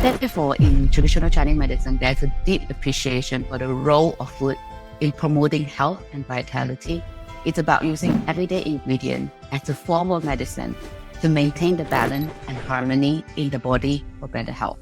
said before, in traditional Chinese medicine, there's a deep appreciation for the role of food in promoting health and vitality. It's about using everyday ingredients as a form of medicine to maintain the balance and harmony in the body for better health.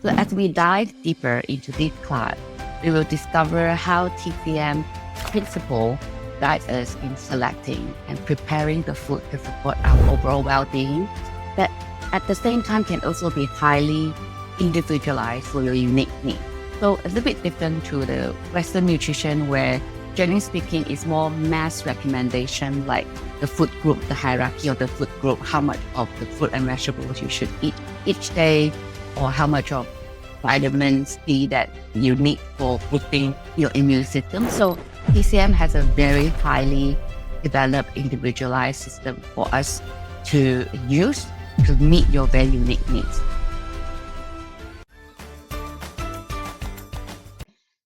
So as we dive deeper into this class, we will discover how TCM principle guides us in selecting and preparing the food to support our overall well-being, but at the same time can also be highly individualized for your unique needs. So a little bit different to the Western nutrition where generally speaking is more mass recommendation like the food group, the hierarchy of the food group, how much of the fruit and vegetables you should eat each day, or how much of vitamin C that you need for boosting your immune system. So TCM has a very highly developed individualized system for us to use to meet your very unique needs.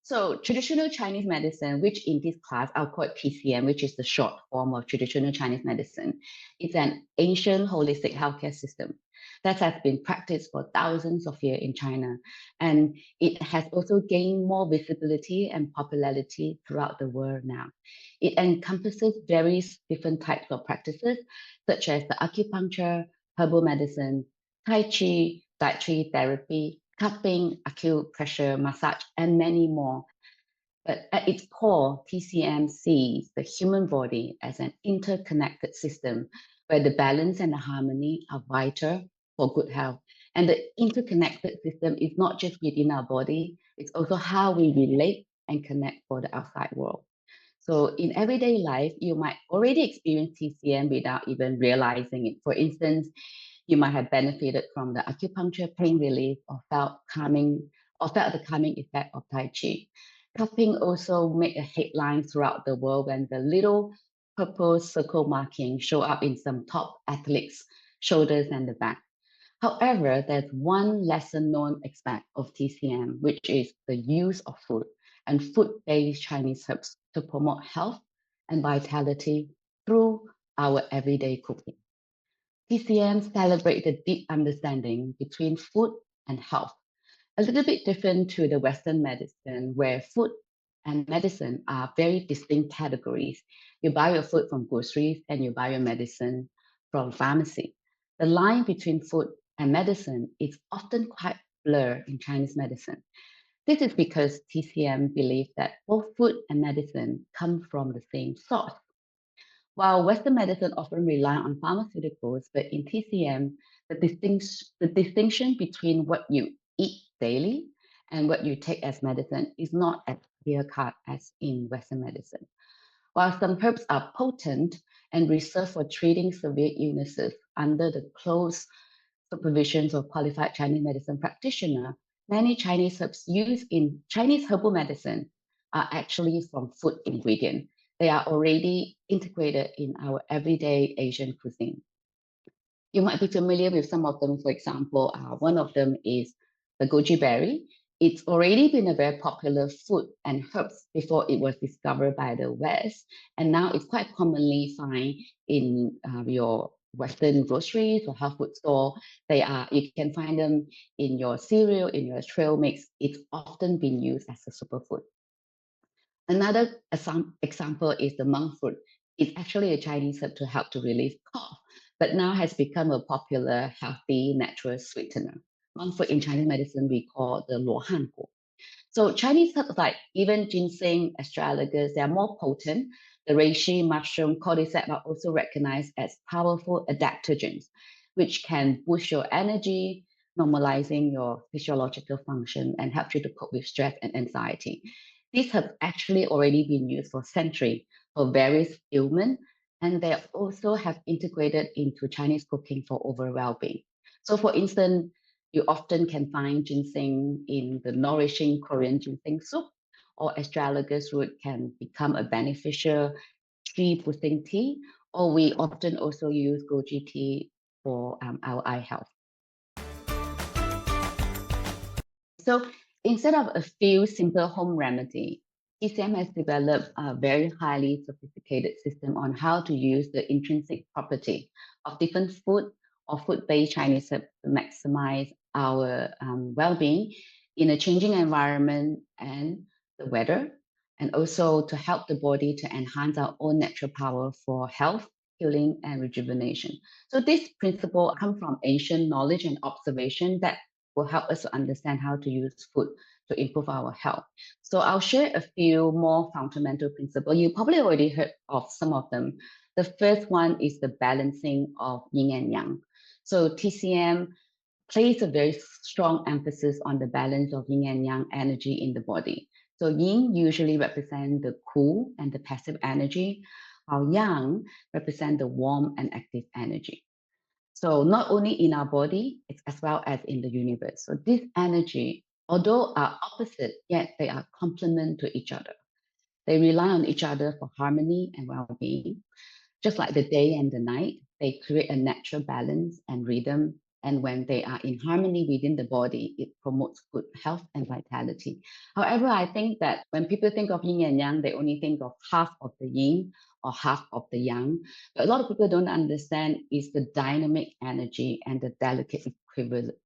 So traditional Chinese medicine, which in this class I'll call it TCM, which is the short form of traditional Chinese medicine, is an ancient holistic healthcare system that has been practiced for thousands of years in China. And it has also gained more visibility and popularity throughout the world now. It encompasses various different types of practices, such as the acupuncture, herbal medicine, Tai Chi, dietary therapy, cupping, acupressure, massage, and many more. But at its core, TCM sees the human body as an interconnected system where the balance and the harmony are vital for good health. And the interconnected system is not just within our body, it's also how we relate and connect for the outside world. So in everyday life, you might already experience TCM without even realizing it. For instance, you might have benefited from the acupuncture pain relief or felt the calming effect of Tai Chi. Cupping also made a headline throughout the world when the little purple circle marking show up in some top athletes' shoulders and the back. However, there's one lesser known aspect of TCM, which is the use of food and food-based Chinese herbs to promote health and vitality through our everyday cooking. TCM celebrates the deep understanding between food and health, a little bit different to the Western medicine, where food and medicine are very distinct categories. You buy your food from groceries and you buy your medicine from pharmacy. The line between food and medicine is often quite blurred in Chinese medicine. This is because TCM believes that both food and medicine come from the same source. While Western medicine often rely on pharmaceuticals, but in TCM, the distinction between what you eat daily and what you take as medicine is not as clear-cut as in Western medicine. While some herbs are potent and reserved for treating severe illnesses under the close supervision of qualified Chinese medicine practitioner, many Chinese herbs used in Chinese herbal medicine are actually from food ingredient. They are already integrated in our everyday Asian cuisine. You might be familiar with some of them. For example, one of them is the goji berry. It's already been a very popular food and herbs before it was discovered by the West. And now it's quite commonly found in your Western groceries or health food store. You can find them in your cereal, in your trail mix. It's often been used as a superfood. Another example is the monk fruit. It's actually a Chinese herb to help to relieve cough, but now has become a popular, healthy, natural sweetener. Monk fruit in Chinese medicine we call the luohan guo. So Chinese herbs like even ginseng, astragalus, they are more potent. The reishi, mushroom, cordyceps are also recognized as powerful adaptogens, which can boost your energy, normalizing your physiological function and help you to cope with stress and anxiety. These have actually already been used for centuries for various ailments, and they also have integrated into Chinese cooking for overall well-being. So for instance, you often can find ginseng in the nourishing Korean ginseng soup, or astragalus root can become a beneficial tree-boosting tea, or we often also use goji tea for our eye health. So instead of a few simple home remedy, TCM has developed a very highly sophisticated system on how to use the intrinsic property of different food or food-based Chinese herbs to maximize our well-being in a changing environment and the weather, and also to help the body to enhance our own natural power for health, healing, and rejuvenation. So this principle comes from ancient knowledge and observation that will help us to understand how to use food to improve our health. So I'll share a few more fundamental principles. You probably already heard of some of them. The first one is the balancing of yin and yang. So TCM places a very strong emphasis on the balance of yin and yang energy in the body. So yin usually represents the cool and the passive energy, while yang represents the warm and active energy. So not only in our body, it's as well as in the universe. So this energy, although are opposite, yet they are complement to each other. They rely on each other for harmony and well-being. Just like the day and the night, they create a natural balance and rhythm. And when they are in harmony within the body, it promotes good health and vitality. However, I think that when people think of yin and yang, they only think of half of the yin or half of the yang. But a lot of people don't understand is the dynamic energy and the delicate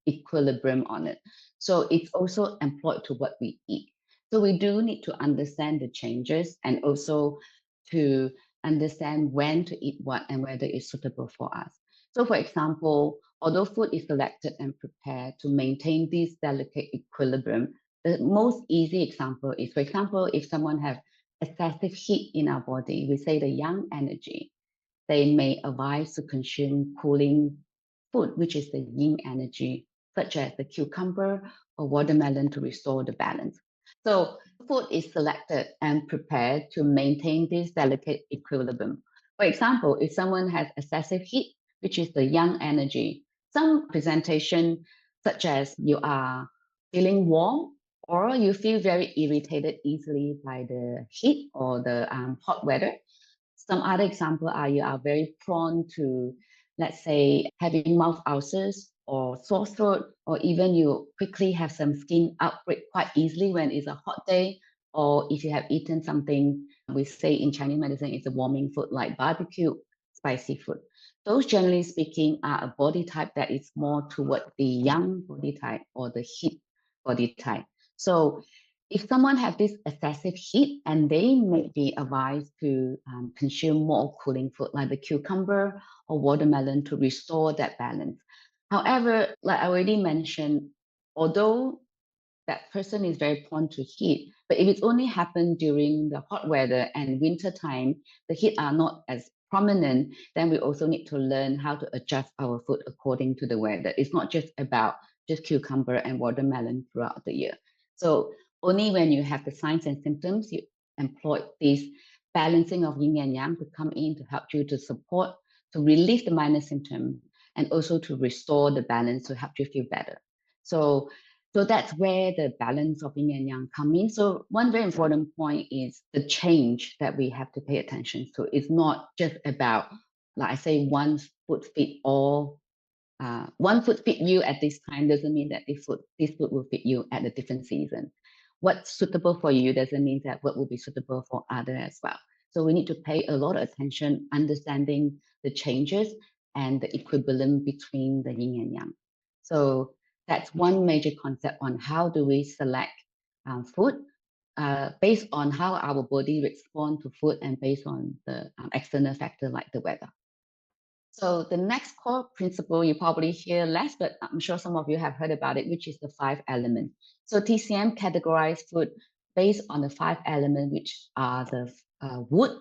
equilibrium on it. So it's also employed to what we eat. So we do need to understand the changes and also to understand when to eat what and whether it's suitable for us. So, for example, although food is selected and prepared to maintain this delicate equilibrium, the most easy example is, for example, if someone have excessive heat in our body, we say the yang energy, they may advise to consume cooling food, which is the yin energy, such as the cucumber or watermelon to restore the balance. So food is selected and prepared to maintain this delicate equilibrium. For example, if someone has excessive heat, which is the yang energy, some presentation such as you are feeling warm or you feel very irritated easily by the heat or the hot weather. Some other example are you are very prone to, let's say, having mouth ulcers or sore throat, or even you quickly have some skin outbreak quite easily when it's a hot day, or if you have eaten something, we say in Chinese medicine, it's a warming food like barbecue, spicy food. Those, generally speaking, are a body type that is more toward the yang body type or the heat body type. So if someone has this excessive heat, and they may be advised to consume more cooling food like the cucumber or watermelon to restore that balance. However, like I already mentioned, although that person is very prone to heat, but if it's only happened during the hot weather and winter time, the heat are not as prominent, then we also need to learn how to adjust our food according to the weather. It's not just about just cucumber and watermelon throughout the year. So only when you have the signs and symptoms, you employ this balancing of yin and yang to come in to help you to support, to relieve the minor symptom, and also to restore the balance to help you feel better. So that's where the balance of yin and yang come in. So one very important point is the change that we have to pay attention to. It's not just about, like I say, one food fit all. One food fit you at this time doesn't mean that this food will fit you at a different season. What's suitable for you doesn't mean that what will be suitable for other as well. So we need to pay a lot of attention, understanding the changes and the equilibrium between the yin and yang. So that's one major concept on how do we select food based on how our body responds to food and based on the external factor like the weather. So the next core principle you probably hear less, but I'm sure some of you have heard about it, which is the 5 elements. So TCM categorized food based on the 5 elements, which are the wood,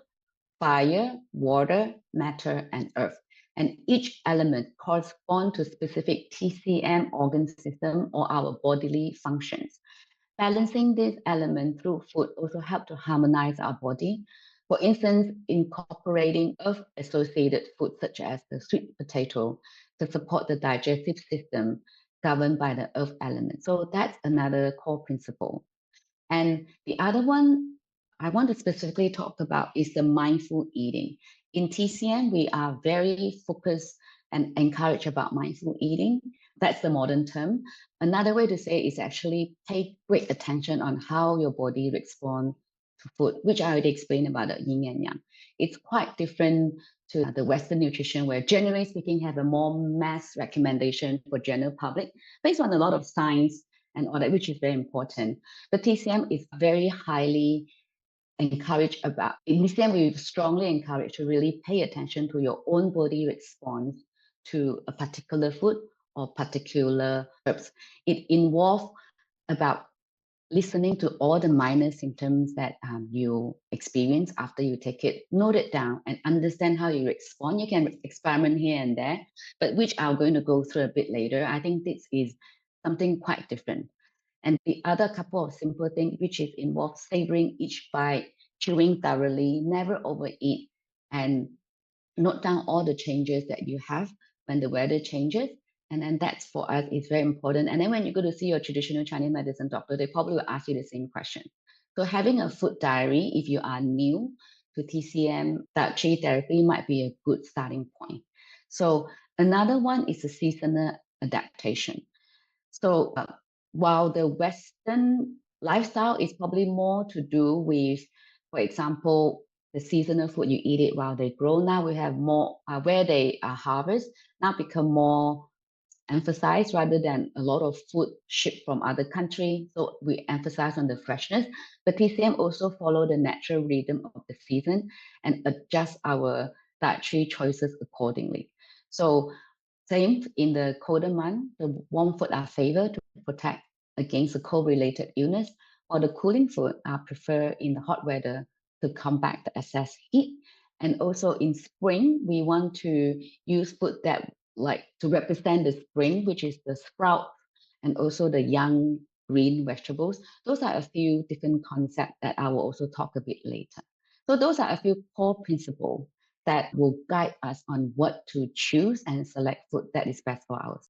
fire, water, matter, and earth. And each element corresponds to specific TCM organ system or our bodily functions. Balancing these elements through food also help to harmonize our body. For instance, incorporating earth-associated foods such as the sweet potato to support the digestive system governed by the earth element. So that's another core principle. And the other one I want to specifically talk about is the mindful eating. In TCM, we are very focused and encouraged about mindful eating. That's the modern term. Another way to say it is actually pay great attention on how your body responds to food, which I already explained about the yin and yang. It's quite different to the Western nutrition, where generally speaking have a more mass recommendation for general public based on a lot of science and all that, which is very important. But TCM is very highly encouraged about, in TCM we strongly encourage to really pay attention to your own body response to a particular food or particular herbs. It involves about listening to all the minor symptoms that you experience after you take it, note it down and understand how you respond. You can experiment here and there, but which I'm going to go through a bit later. I think this is something quite different. And the other couple of simple things, which is involve savoring each bite, chewing thoroughly, never overeat, and note down all the changes that you have when the weather changes. And then that's for us is very important. And then when you go to see your traditional Chinese medicine doctor, they probably will ask you the same question. So having a food diary, if you are new to TCM dietary therapy, might be a good starting point. So another one is the seasonal adaptation. So while the Western lifestyle is probably more to do with, for example, the seasonal food, you eat it while they grow. Now we have more where they are harvest now become more emphasized rather than a lot of food shipped from other countries. So we emphasize on the freshness. But TCM also follow the natural rhythm of the season and adjust our dietary choices accordingly. So same in the colder month, the warm food are favored to protect against the cold-related illness, while the cooling food are preferred in the hot weather to combat the excess heat. And also in spring, we want to use food that like to represent the spring, which is the sprout and also the young green vegetables. Those are a few different concepts that I will also talk a bit later. So those are a few core principles that will guide us on what to choose and select food that is best for us.